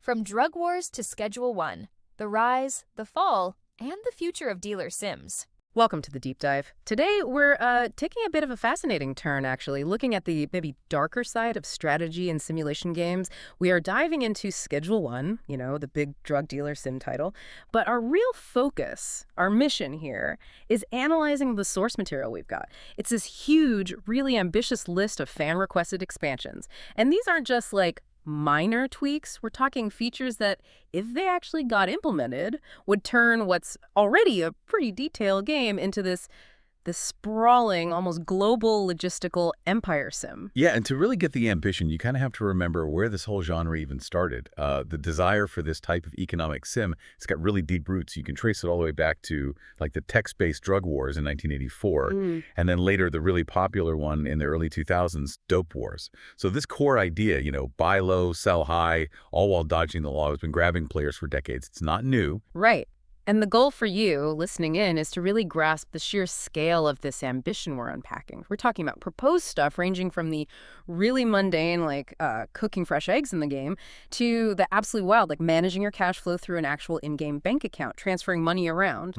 From drug wars to Schedule One, the rise, the fall, and the future of dealer sims. Welcome to the Deep Dive. Today, we're taking a bit of a fascinating turn, actually, looking at the maybe darker side of strategy and simulation games. We are diving into Schedule One, the big drug dealer sim title. But our real focus, our mission here, is analyzing the source material we've got. It's this huge, really ambitious list of fan-requested expansions. And these aren't just like minor tweaks. We're talking features that, if they actually got implemented, would turn what's already a pretty detailed game into this sprawling, almost global logistical empire sim. Yeah, and to really get the ambition, you kind of have to remember where this whole genre even started. The desire for this type of economic sim, it's got really deep roots. You can trace it all the way back to like the text-based drug wars in 1984, and then later the really popular one in the early 2000s, dope wars. So this core idea, buy low, sell high, all while dodging the law, has been grabbing players for decades. It's not new. Right. And the goal for you, listening in, is to really grasp the sheer scale of this ambition we're unpacking. We're talking about proposed stuff ranging from the really mundane, like cooking fresh eggs in the game, to the absolutely wild, like managing your cash flow through an actual in-game bank account, transferring money around,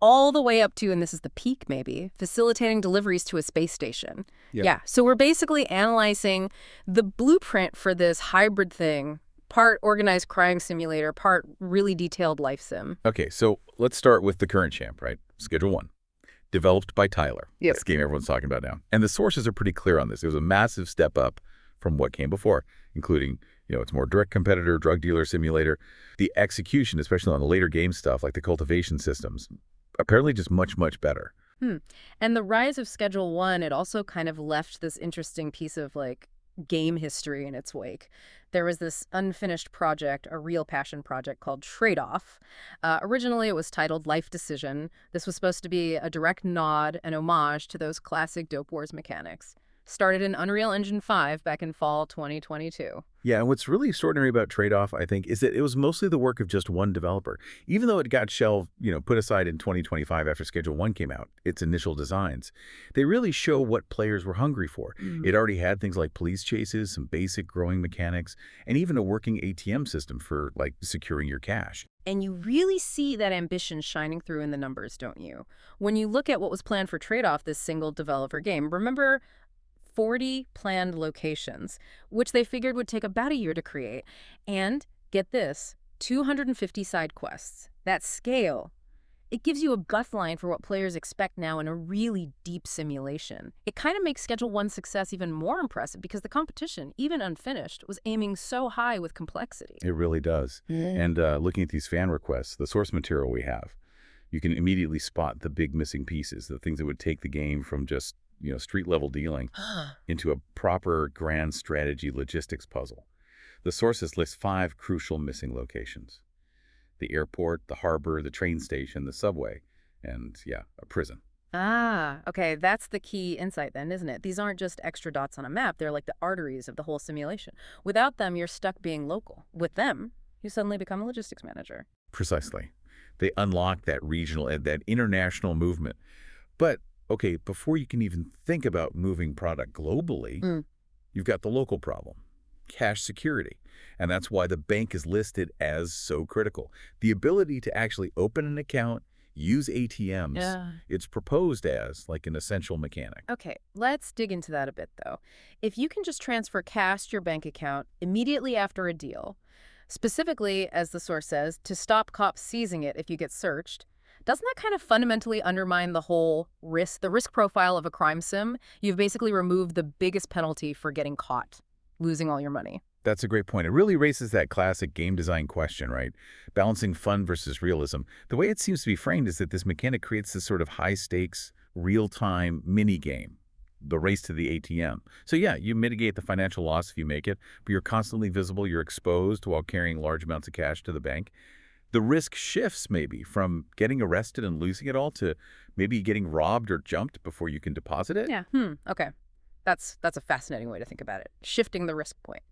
all the way up to, and this is the peak maybe, facilitating deliveries to a space station. Yeah. So we're basically analyzing the blueprint for this hybrid thing. Part organized crime simulator, part really detailed life sim. Okay, so let's start with the current champ, right? Schedule One. Developed by Tyler. Yep. This game everyone's talking about now. And the sources are pretty clear on this. It was a massive step up from what came before, including, it's more direct competitor, drug dealer simulator. The execution, especially on the later game stuff, like the cultivation systems, apparently just much, much better. And the rise of Schedule One, it also kind of left this interesting piece of game history in its wake. There was this unfinished project, a real passion project called Trade-Off. Originally, it was titled Life Decision. This was supposed to be a direct nod and homage to those classic Dope Wars mechanics. Started in Unreal Engine 5 back in fall 2022. Yeah, and what's really extraordinary about Trade-Off, I think, is that it was mostly the work of just one developer. Even though it got shelved, put aside in 2025 after Schedule One came out, its initial designs, they really show what players were hungry for. It already had things like police chases, some basic growing mechanics, and even a working ATM system for, securing your cash. And you really see that ambition shining through in the numbers, don't you? When you look at what was planned for Trade-Off, this single developer game, remember 40 planned locations, which they figured would take about a year to create. And, get this, 250 side quests. That scale, it gives you a gut line for what players expect now in a really deep simulation. It kind of makes Schedule One's success even more impressive because the competition, even unfinished, was aiming so high with complexity. It really does. And looking at these fan requests, the source material we have, you can immediately spot the big missing pieces, the things that would take the game from just street-level dealing into a proper grand strategy logistics puzzle. The sources list 5 crucial missing locations: the airport, the harbor, the train station, the subway, and, a prison. Okay, that's the key insight then, isn't it? These aren't just extra dots on a map. They're like the arteries of the whole simulation. Without them, you're stuck being local. With them, you suddenly become a logistics manager. Precisely. They unlock that regional and that international movement. But okay, before you can even think about moving product globally, you've got the local problem, cash security. And that's why the bank is listed as so critical. The ability to actually open an account, use ATMs, it's proposed as like an essential mechanic. Okay, let's dig into that a bit, though. If you can just transfer cash to your bank account immediately after a deal, specifically, as the source says, to stop cops seizing it if you get searched, doesn't that kind of fundamentally undermine the whole the risk profile of a crime sim? You've basically removed the biggest penalty for getting caught, losing all your money. That's a great point. It really raises that classic game design question, right? Balancing fun versus realism. The way it seems to be framed is that this mechanic creates this sort of high-stakes, real-time mini-game, the race to the ATM. So you mitigate the financial loss if you make it, but you're constantly visible, you're exposed while carrying large amounts of cash to the bank. The risk shifts maybe from getting arrested and losing it all to maybe getting robbed or jumped before you can deposit it. Okay. That's a fascinating way to think about it. Shifting the risk point.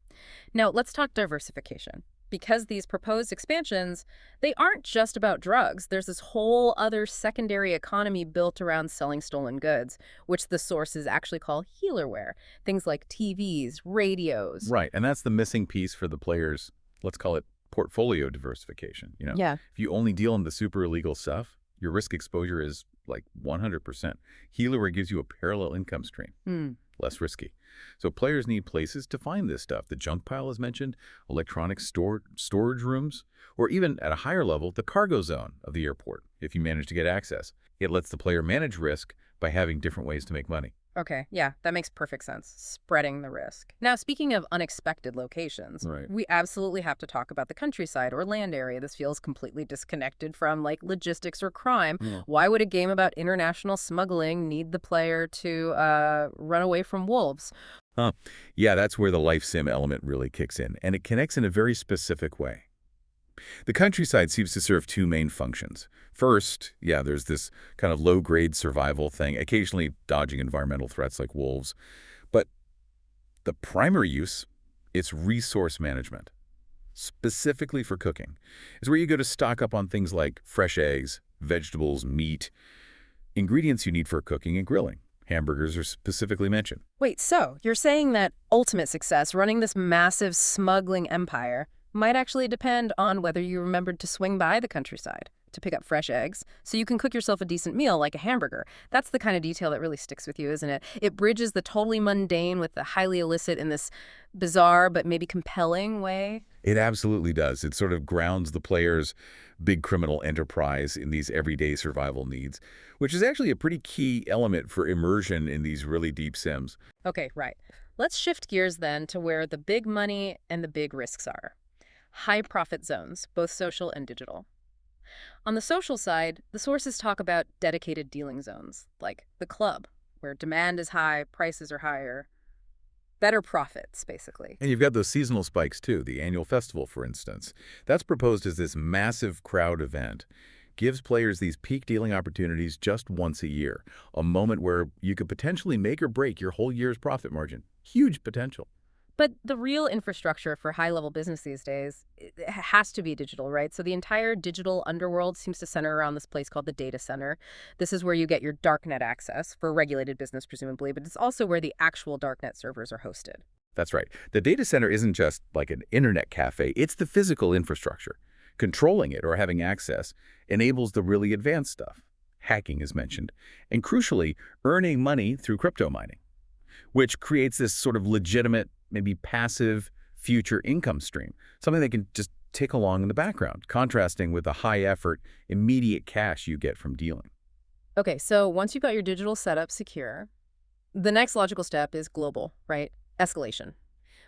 Now, let's talk diversification. Because these proposed expansions, they aren't just about drugs. There's this whole other secondary economy built around selling stolen goods, which the sources actually call healerware. Things like TVs, radios. Right, and that's the missing piece for the players, let's call it portfolio diversification. Yeah. If you only deal in the super illegal stuff, your risk exposure is like 100%. Healware gives you a parallel income stream, less risky. So players need places to find this stuff. The junk pile is mentioned, electronic storage rooms, or even at a higher level, the cargo zone of the airport, if you manage to get access. It lets the player manage risk by having different ways to make money. Okay, yeah, that makes perfect sense. Spreading the risk. Now, speaking of unexpected locations, Right. we absolutely have to talk about the countryside or land area. This feels completely disconnected from, like, logistics or crime. Why would a game about international smuggling need the player to run away from wolves? Yeah, that's where the life sim element really kicks in, and it connects in a very specific way. The countryside seems to serve two main functions. First, yeah, there's this kind of low-grade survival thing, occasionally dodging environmental threats like wolves. But the primary use, it's resource management, specifically for cooking. It's where you go to stock up on things like fresh eggs, vegetables, meat, ingredients you need for cooking and grilling. Hamburgers are specifically mentioned. Wait, so you're saying that ultimate success, running this massive smuggling empire, might actually depend on whether you remembered to swing by the countryside to pick up fresh eggs so you can cook yourself a decent meal like a hamburger. That's the kind of detail that really sticks with you, isn't it? It bridges the totally mundane with the highly illicit in this bizarre but maybe compelling way. It absolutely does. It sort of grounds the player's big criminal enterprise in these everyday survival needs, which is actually a pretty key element for immersion in these really deep sims. Okay, right. Let's shift gears then to where the big money and the big risks are. High profit zones, both social and digital. On the social side, the sources talk about dedicated dealing zones, like the club, where demand is high, prices are higher, better profits, basically. And you've got those seasonal spikes, too. The annual festival, for instance. That's proposed as this massive crowd event. Gives players these peak dealing opportunities just once a year, a moment where you could potentially make or break your whole year's profit margin. Huge potential. But the real infrastructure for high-level business these days it has to be digital, right? So the entire digital underworld seems to center around this place called the data center. This is where you get your darknet access for regulated business, presumably, but it's also where the actual darknet servers are hosted. That's right. The data center isn't just like an internet cafe. It's the physical infrastructure. Controlling it or having access enables the really advanced stuff. Hacking is mentioned. And crucially, earning money through crypto mining, which creates this sort of legitimate, maybe passive future income stream, something that can just tick along in the background, contrasting with the high-effort, immediate cash you get from dealing. Okay, so once you've got your digital setup secure, the next logical step is global, right? Escalation.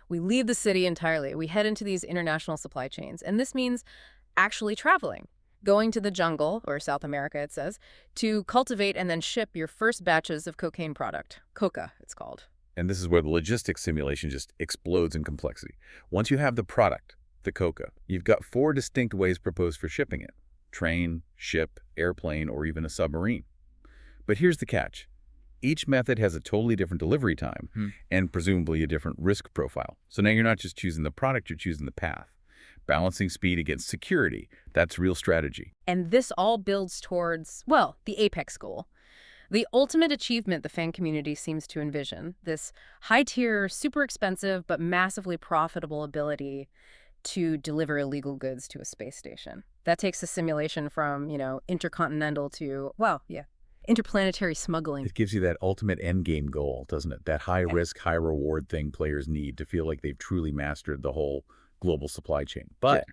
We leave the city entirely. We head into these international supply chains, and this means actually traveling, going to the jungle, or South America it says, to cultivate and then ship your first batches of cocaine product. Coca, it's called. And this is where the logistics simulation just explodes in complexity. Once you have the product, the coca, you've got 4 distinct ways proposed for shipping it: train, ship, airplane, or even a submarine. But here's the catch. Each method has a totally different delivery time and presumably a different risk profile. So now you're not just choosing the product, you're choosing the path. Balancing speed against security, that's real strategy. And this all builds towards, well, the apex goal. The ultimate achievement the fan community seems to envision, this high-tier, super expensive, but massively profitable ability to deliver illegal goods to a space station. That takes the simulation from, intercontinental to, interplanetary smuggling. It gives you that ultimate endgame goal, doesn't it? That high-risk, high-reward thing players need to feel like they've truly mastered the whole global supply chain. But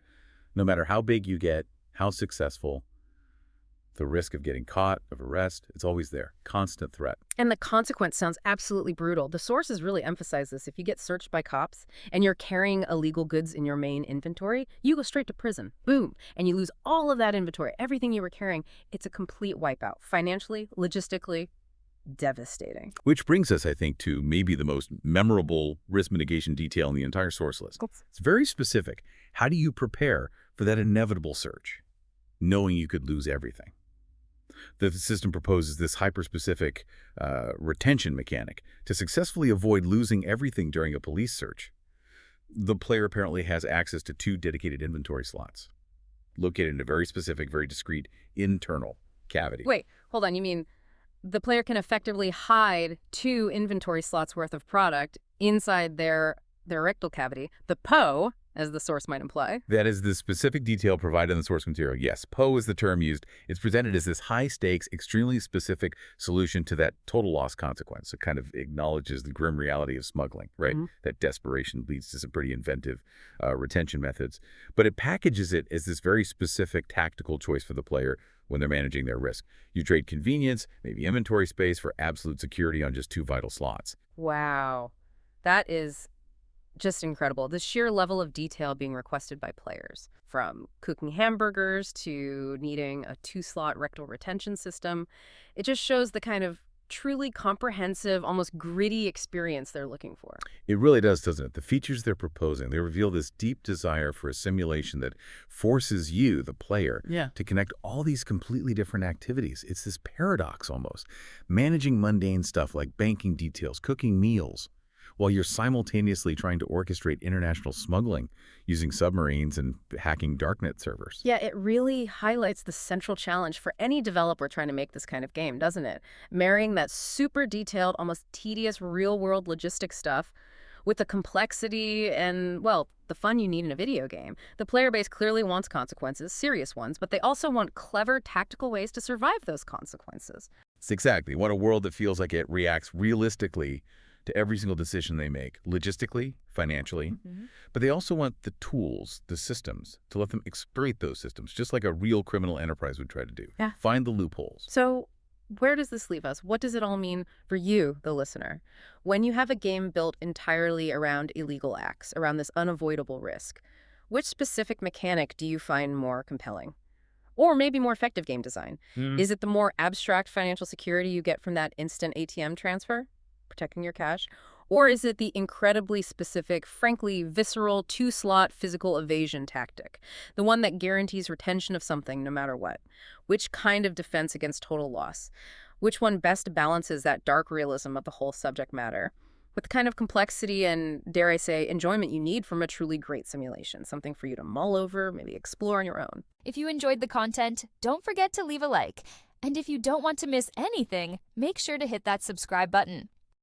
no matter how big you get, how successful, the risk of getting caught, of arrest, it's always there. Constant threat. And the consequence sounds absolutely brutal. The sources really emphasize this. If you get searched by cops and you're carrying illegal goods in your main inventory, you go straight to prison. Boom. And you lose all of that inventory, everything you were carrying. It's a complete wipeout. Financially, logistically, devastating. Which brings us, I think, to maybe the most memorable risk mitigation detail in the entire source list. It's very specific. How do you prepare for that inevitable surge, knowing you could lose everything? The system proposes this hyper-specific retention mechanic to successfully avoid losing everything during a police search. The player apparently has access to 2 dedicated inventory slots, located in a very specific, very discrete internal cavity. Wait, hold on. You mean the player can effectively hide 2 inventory slots worth of product inside their rectal cavity? The PO, as the source might imply. That is the specific detail provided in the source material. Yes, POE is the term used. It's presented as this high-stakes, extremely specific solution to that total loss consequence. It kind of acknowledges the grim reality of smuggling, right? That desperation leads to some pretty inventive retention methods. But it packages it as this very specific tactical choice for the player when they're managing their risk. You trade convenience, maybe inventory space, for absolute security on just 2 vital slots. Wow. That is just incredible. The sheer level of detail being requested by players, from cooking hamburgers to needing a 2-slot rectal retention system. It just shows the kind of truly comprehensive, almost gritty experience they're looking for. It really does, doesn't it? The features they're proposing, they reveal this deep desire for a simulation that forces you, the player, to connect all these completely different activities. It's this paradox almost. Managing mundane stuff like banking details, cooking meals, while you're simultaneously trying to orchestrate international smuggling using submarines and hacking darknet servers. Yeah, it really highlights the central challenge for any developer trying to make this kind of game, doesn't it? Marrying that super detailed, almost tedious real-world logistics stuff with the complexity and, well, the fun you need in a video game. The player base clearly wants consequences, serious ones, but they also want clever, tactical ways to survive those consequences. It's exactly. Want a world that feels like it reacts realistically to every single decision they make, logistically, financially. But they also want the tools, the systems, to let them exploit those systems, just like a real criminal enterprise would try to do. Yeah. Find the loopholes. So where does this leave us? What does it all mean for you, the listener? When you have a game built entirely around illegal acts, around this unavoidable risk, which specific mechanic do you find more compelling? Or maybe more effective game design? Is it the more abstract financial security you get from that instant ATM transfer, protecting your cash? Or is it the incredibly specific, frankly visceral 2-slot physical evasion tactic, the one that guarantees retention of something no matter what? Which kind of defense against total loss? Which one best balances that dark realism of the whole subject matter with the kind of complexity and, dare I say, enjoyment you need from a truly great simulation, something for you to mull over, maybe explore on your own? If you enjoyed the content, don't forget to leave a like. And if you don't want to miss anything, make sure to hit that subscribe button.